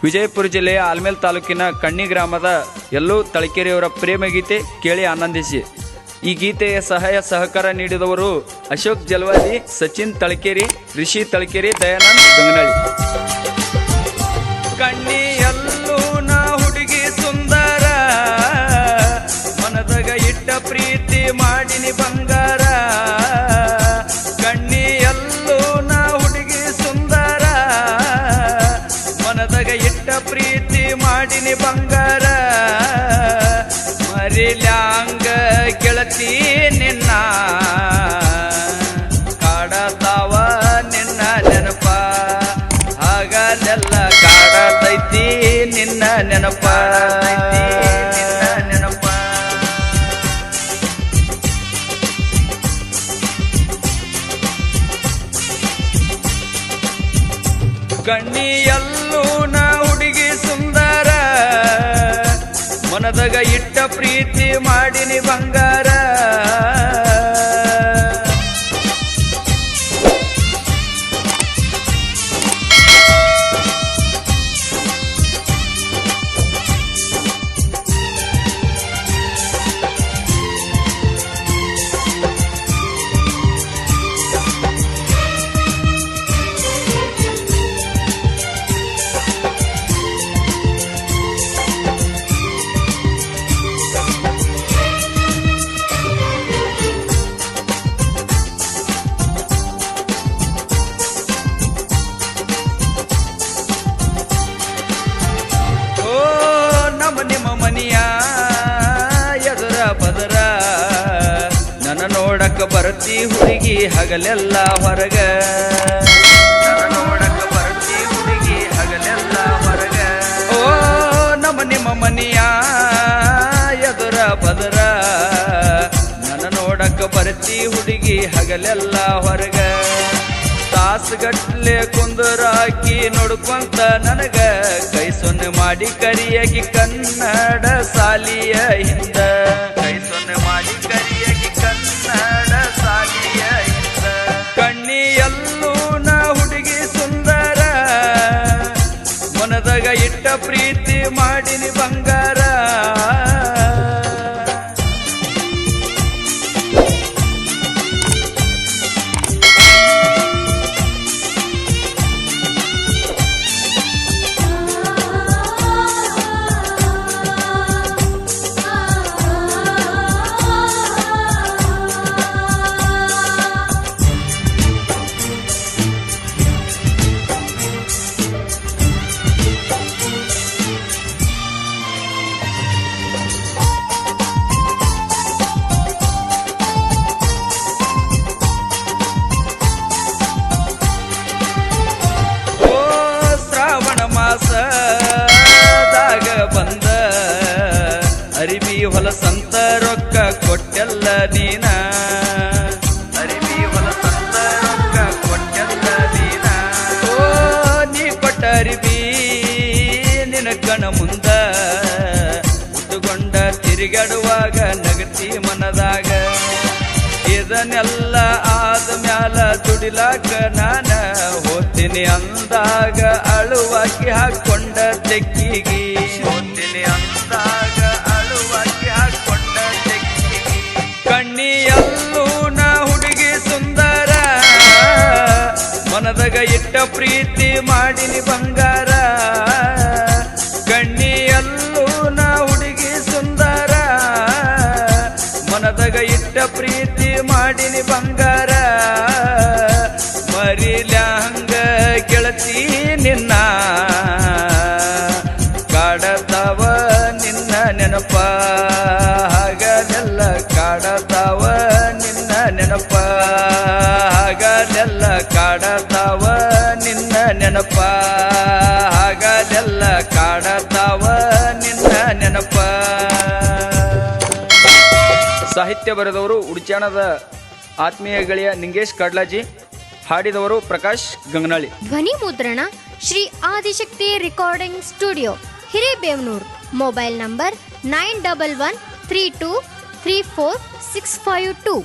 ವಿಜಯಪುರ ಜಿಲ್ಲೆಯ ಆಲ್ಮೇಲ್ ತಾಲೂಕಿನ ಕಣ್ಣಿ ಗ್ರಾಮದ ಎಲ್ಲೂ ತಳಕೇರಿಯವರ ಪ್ರೇಮ ಗೀತೆ ಕೇಳಿ ಆನಂದಿಸಿ. ಈ ಗೀತೆಯ ಸಹಾಯ ಸಹಕಾರ ನೀಡಿದವರು ಅಶೋಕ್ ಜಲ್ವಾದಿ, ಸಚಿನ್ ತಳಕೇರಿ, ರಿಷಿ ತಳಕೇರಿ, ದಯಾನಂದ್ ಗಂಗನಳ್ಳಿ. ಕಣ್ಣಿಯಲ್ಲೂ ನಾ ಹುಡುಗಿ ಸುಂದರ, ಮನದಾಗ ಇಟ್ಟ ಪ್ರೀತಿ ಮಾಡಿನಿ ಬಂಗಾರ. ಕಣ್ಣಿಯಲ್ಲೂ ನಾ ಹುಡುಗಿ ಸುಂದರ, ಮನದಾಗ ಇಟ್ಟ ಪ್ರೀತಿ ಮಾಡಿನಿ ಬಂಗಾರ. ಮರಿಲ್ಯಾಂಗ ಗೆಳತಿ ನಿನ್ನ, ಕಾಡತಾವ ನಿನ್ನ ನೆನಪ, ಹಾಗಲೆಲ್ಲ ಕಾಡತೈತಿ ನಿನ್ನ ನೆನಪ, ನಿನ್ನ ನೆನಪ. ಕಣ್ಣಿಯಲ್ಲೂ ನಾ ಹುಡುಗಿ ಸುಂದರ, ಮನದಾಗ ಇಟ್ಟ ಪ್ರೀತಿ ಮಾಡಿನಿ ಬಂಗಾರ. ನಿಮ್ಮ ಮನಿಯ ಎದುರ ಬದರ, ನನ್ನ ನೋಡಕ ಬರ್ತಿ ಹುಡುಗಿ ಹಗಲೆಲ್ಲ ಹೊರಗ, ನನ್ನ ನೋಡಕ ಬರ್ತಿ ಹುಡುಗಿ ಹಗಲೆಲ್ಲ ಹೊರಗ. ಓ ನಿಮ್ಮ ಮನಿಯ ಎದುರ ಬದರ, ನನ್ನ ನೋಡಕ ಬರ್ತಿ ಹುಡುಗಿ ಹಗಲೆಲ್ಲ ಹೊರಗ. ತಾಸುಗಟ್ಲೆ ಕುಂದರಾಕಿ ನೋಡ್ಕೊಂತ ನನಗ ಕೈ ಸೊನ್ನೆ ಮಾಡಿ ಕರಿಯಾಗಿ ಕನ್ನಡ ಸಾಲಿಯ ಹಿಂದ, ಕೈ ಸೊನ್ನೆ ಮಾಡಿ ಕರಿಯಾಗಿ ಕನ್ನಡ ಸಾಲಿಯ ಹಿಂದ. ಕಣ್ಣಿಯಲ್ಲೂ ನಾ ಹುಡುಗಿ ಸುಂದರ, ಮನದಾಗ ಇಟ್ಟ ಪ್ರೀತಿ ಮಾಡಿನಿ ಬಂಗಾರ. ದಾಗ ಬಂದ ಅರಿವಿ ಹೊಲಸಂತ ರೊಕ್ಕ ಕೊಟ್ಟೆಲ್ಲ ನೀನ, ಅರಿವಿ ಹೊಲಸಂತ ರೊಕ್ಕ ಕೊಟ್ಟೆಲ್ಲ ನೀನ. ಓ ನೀ ಕೊಟ್ಟ ಅರಿವಿ ನಿನ ಕಣ ಮುಂದ ಉಟ್ಟುಕೊಂಡ ತಿರುಗಾಡುವಾಗ ನಗತಿ ಮನದಾಗ. ಇದನ್ನೆಲ್ಲ ಆದ ಮ್ಯಾಲ ದುಡಿಲಾಕ ನಾನ ಹೋಗ್ತೀನಿ ಅಂದಾಗ ಅಳುವಾಗಿ ಹಾಕೊಂಡ ತೆಕ್ಕಿಗಿ, ಹೋಗ್ತೀನಿ ಅಂದಾಗ ಅಳುವಾಗಿ ಹಾಕೊಂಡ ತೆಕ್ಕಿಗಿ. ಕಣ್ಣಿಯಲ್ಲೂ ನಾ ಹುಡುಗಿ ಸುಂದರ, ಮನದಾಗ ಇಟ್ಟ ಪ್ರೀತಿ ಮಾಡಿನಿ ಬಂಗಾರ. ಕಣ್ಣಿಯಲ್ಲೂ ನಾ ಹುಡುಗಿ ಸುಂದರ, ಮನದಾಗ ಇಟ್ಟ ಪ್ರೀತಿ ಮಾಡಿನಿ ಬಂಗಾರ. ಮರಿಲ್ಯಾಂಗ ಗೆಳತಿ ನಿನ್ನ, ಕಾಡತಾವ ನಿನ್ನ ನೆನಪ, ಹಾಗಲೆಲ್ಲ ಕಾಡತಾವ ನಿನ್ನ ನೆನಪ, ಹಾಗಲೆಲ್ಲ ಕಾಡತಾವ ನಿನ್ನ ನೆನಪ, ಹಾಗಲೆಲ್ಲ ಕಾಡತಾವ ನಿನ್ನ ನೆನಪ. ಸಾಹಿತ್ಯ ಬರೆದವರು ಉಡುಚಾಣದ ಆತ್ಮೀಯ ಗೆಳೆಯ ನಿಂಗೇಶ್ ಕಡ್ಲಾಜಿ, ಹಾಡಿದವರು ಪ್ರಕಾಶ್ ಗಂಗನಳ್ಳಿ. ಧ್ವನಿ ಮುದ್ರಣ Shri Adishakti recording studio, Hirebevanur. Mobile number 9113234652.